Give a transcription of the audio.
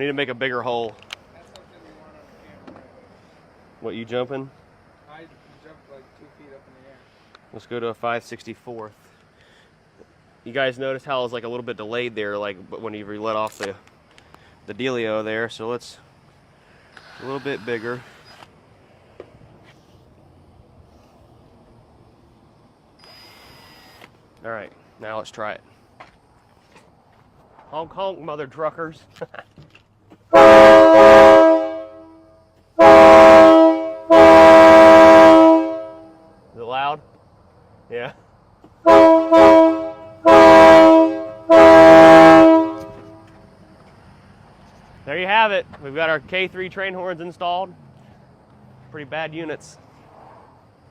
need to make a bigger hole. That's something we want on the camera. What, you jumping? I jumped like 2 feet up in the air. Let's go to a 5/64. You guys notice how it's like a little bit delayed there, like when you let off the dealio there. So let's a little bit bigger. All right, now let's try it. Honk honk, mother truckers. Is it loud? Yeah. There you have it. We've got our K3 train horns installed. Pretty bad units.